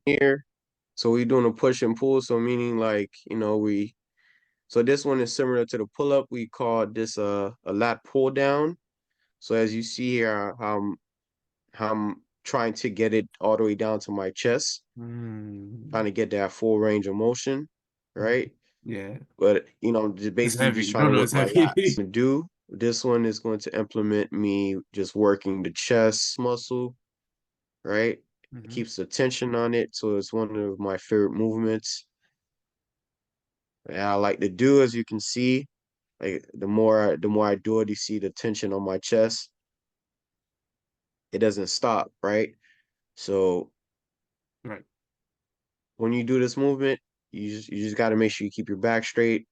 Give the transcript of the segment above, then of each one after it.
here. So we're doing a push and pull. So meaning like, so this one is similar to the pull up. We call this a lat pull down. So as you see here, how I'm trying to get it all the way down to my chest, trying Mm. to get that full range of motion, right? Yeah. But just It's basically just heavy. trying No, to no, work it's my lats. heavy. Do this one is going to implement me just working the chest muscle, right? It Hmm. keeps the tension on it, so it's one of my favorite movements. And I like to do, as you can see, like the more I do it, you see the tension on my chest. It doesn't stop, right? So Right. when you do this movement, you just got to make sure you keep your back straight,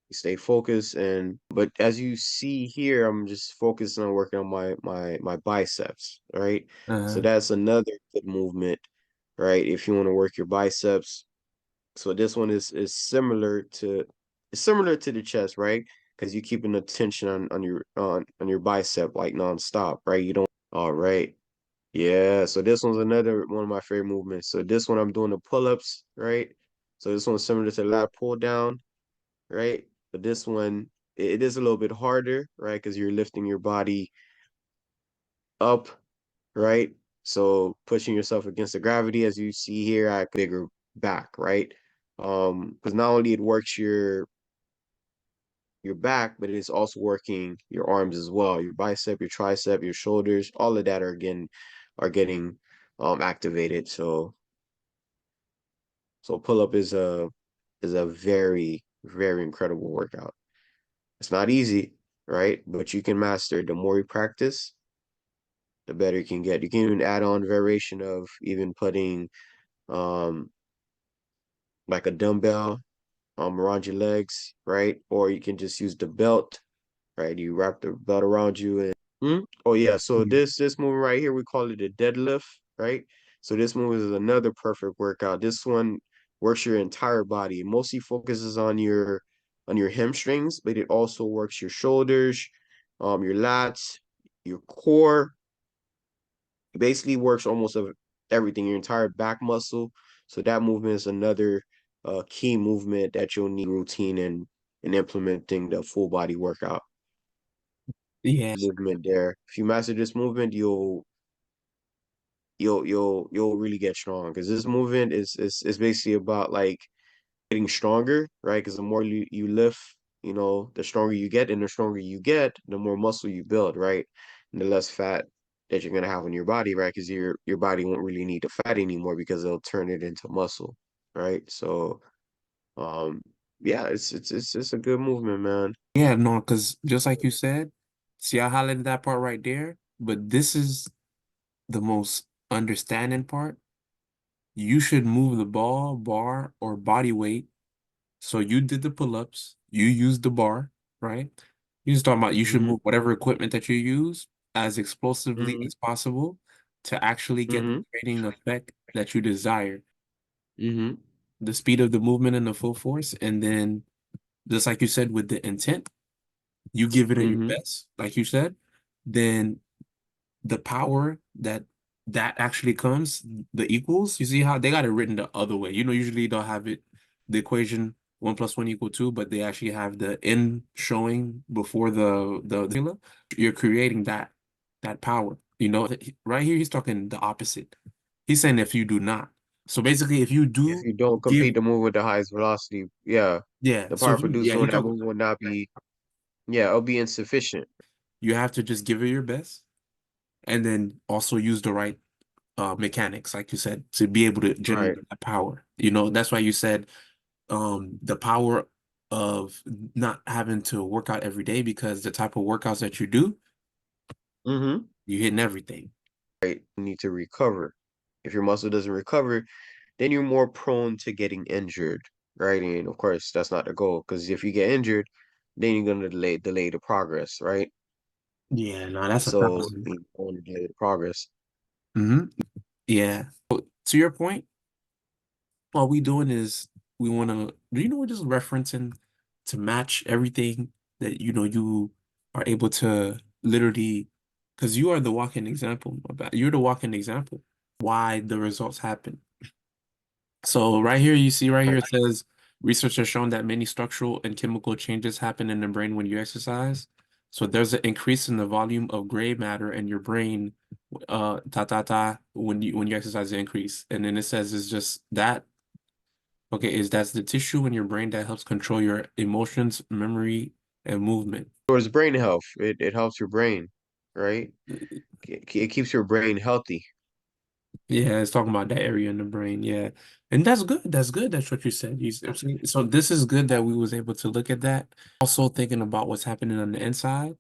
you stay focused, and but as you see here, I'm just focusing on working on my biceps, right? So Uh, that's another good movement, right? If you want to work your biceps. So this one is similar to the chest, right? Because you're keeping the tension on your bicep like nonstop, right? You don't. All right. Yeah, so this one's another one of my favorite movements. So this one I'm doing the pull-ups, right? So this one's similar to the lat pull down, right? But this one it is a little bit harder, right? Because you're lifting your body up, right? So pushing yourself against the gravity, as you see here, I bigger back, right? Because not only it works your back, but it's also working your arms as well, your bicep, your tricep, your shoulders, all of that are getting activated. So pull up is a very, very incredible workout. It's not easy, right? But you can master it. The more you practice, the better you can get. You can even add on variation of even putting um like a dumbbell around your legs, right? Or you can just use the belt, right? You wrap the belt around you and oh yeah, so yeah. this movement right here, we call it a deadlift, right? So this movement is another perfect workout. This one works your entire body. It mostly focuses on your hamstrings, but it also works your shoulders, your lats, your core. It basically works almost of everything, your entire back muscle. So that movement is another key movement that you'll need routine in implementing the full body workout Yeah. movement there. If you master this movement, you'll really get strong because this movement is basically about like getting stronger, right? Because the more you lift, the stronger you get, and the stronger you get, the more muscle you build, right? And the less fat that you're gonna have in your body, right? Because your body won't really need the fat anymore because it'll turn it into muscle, right? So, um, yeah, it's a good movement, man. Yeah, no, because just like you said, see, I highlighted that part right there, but this is the most understanding part. You should move the ball, bar, or body weight. So you did the pull-ups, you used the bar, right? You just talking about you should Mm-hmm. move whatever equipment that you use as explosively Mm-hmm. as possible to actually get the Mm-hmm. training effect that you desire. Mm-hmm. The speed of the movement and the full force, and then just like you said with the intent, you give it at your Mm-hmm. best, like you said, then the power that actually comes, the equals, you see how they got it written the other way. Usually they'll have it the equation 1 + 1 = 2, but they actually have the n showing before the formula. You're creating that power. Right here he's talking the opposite. He's saying if you do not. So basically if you If do you don't give complete the move with the highest velocity, yeah, yeah, the so power if you produced yeah, during he that talk move will not be, yeah, it'll be insufficient. you have to just give it your best and then also use the right mechanics, like you said, to be able to Right. generate that power. That's why you said the power of not having to work out every day because the type of workouts that you do, Mm-hmm. you're hitting everything. Right. You need to recover. If your muscle doesn't recover, then you're more prone to getting injured, right? And of course, that's not the goal because if you get injured, then you're gonna delay the progress, right? Yeah, no, that's a So thousand. you want to delay the progress. Hmm. Yeah. To your point, all we doing is we want to, we're just referencing to match everything that you are able to literally, because you are the walking example about you're the walking example why the results happen. So right here, you see right here, it says research has shown that many structural and chemical changes happen in the brain when you exercise. So there's an increase in the volume of gray matter in your brain, when you exercise, the increase. And then it says it's just that, okay, is that's the tissue in your brain that helps control your emotions, memory, and movement. Towards brain health. It helps your brain, right? It keeps your brain healthy. Yeah, it's talking about that area in the brain. Yeah. And that's good. That's good. That's what you said. So this is good that we was able to look at that. Also thinking about what's happening on the inside.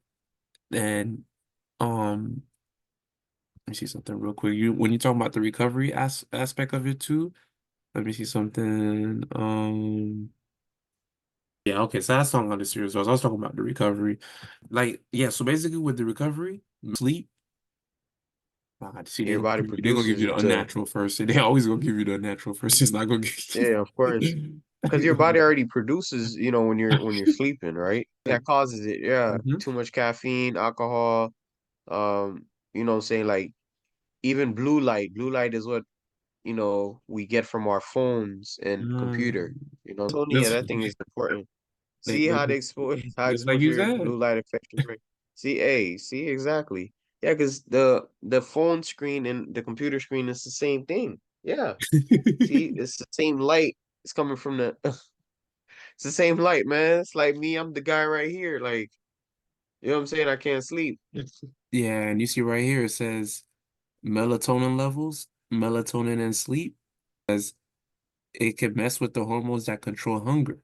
And let me see something real quick. When you talk about the recovery aspect of it too, let me see something. Yeah, okay, so that's talking about the serious results. I was talking about the recovery. Like, yeah, so basically with the recovery, sleep. See, And your body they're gonna give produces you it the to, unnatural first. They always gonna give you the unnatural first. It's not gonna give yeah, of course. Because your body already produces, when you're sleeping, right? That causes it, yeah. Mhm. Too much caffeine, alcohol, what I'm saying, like even blue light. Blue light is what, we get from our phones and computer. Mm. So yeah, Just that thing is important. like See how the how just like you exposure said. blue light affects your brain. See exactly. Yeah, because the phone screen and the computer screen is the same thing. Yeah. See, it's the same light. It's coming from the it's the same light, man. It's like me, I'm the guy right here. Like, you know what I'm saying? I can't sleep. Yeah, and you see right here it says melatonin levels, melatonin and sleep, as it can mess with the hormones that control hunger.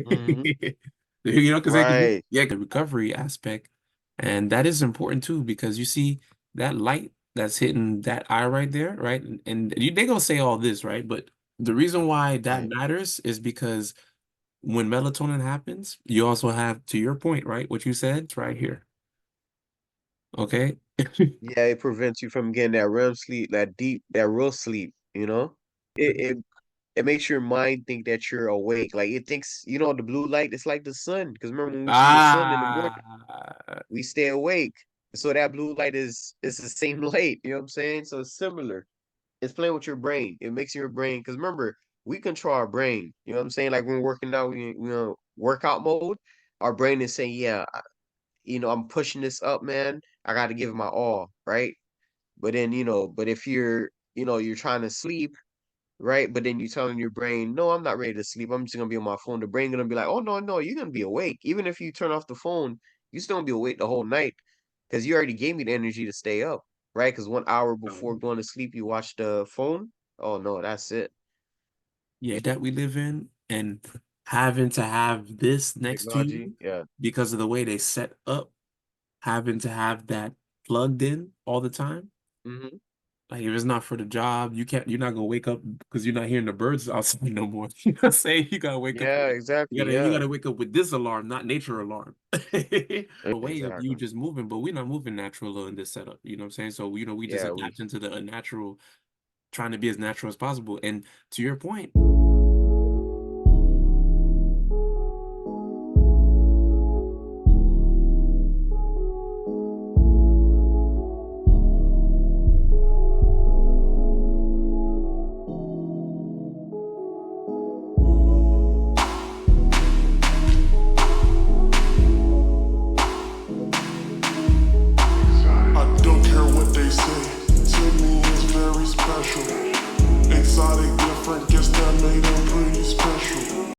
Hmm. Because Right. yeah, the recovery aspect, and that is important too because you see that light that's hitting that eye right there, right? And they gonna say all this, right? But the reason why that Right. matters is because when melatonin happens, you also have, to your point, right? What you said, it's right here. Okay. Yeah, it prevents you from getting that REM sleep, that deep, that real sleep, you know? It makes your mind think that you're awake. Like it thinks, the blue light, it's like the sun. Because remember when we see the sun in the morning, Ah, we stay awake. So that blue light is the same light, you know what I'm saying? So it's similar. It's playing with your brain. It makes your brain, because remember, we control our brain. You know what I'm saying? Like when we're working out, workout mode, our brain is saying, yeah, I'm pushing this up, man. I got to give it my all, right? But then, but if you're trying to sleep, right? But then you telling your brain, no, I'm not ready to sleep. I'm just gonna be on my phone. The brain gonna be like, oh no, no, you're gonna be awake. Even if you turn off the phone, you still gonna be awake the whole night because you already gave me the energy to stay up, right? Because 1 hour before going to sleep, you watch the phone. Oh no, that's it. yeah, that we live in, and having to have this next to Technology, you yeah. because of the way they set up, having to have that plugged in all the time. Hmm. Like if it's not for the job, you're not gonna wake up because you're not hearing the birds outside no more. You know what I'm saying? You gotta wake up. Yeah, exactly. You Yeah, gotta wake up with this alarm, not nature alarm. A way of you exactly. just moving, but we're not moving natural in this setup. You know what I'm saying? So, we just Yeah, we adapt into the unnatural, trying to be as natural as possible. And to your point,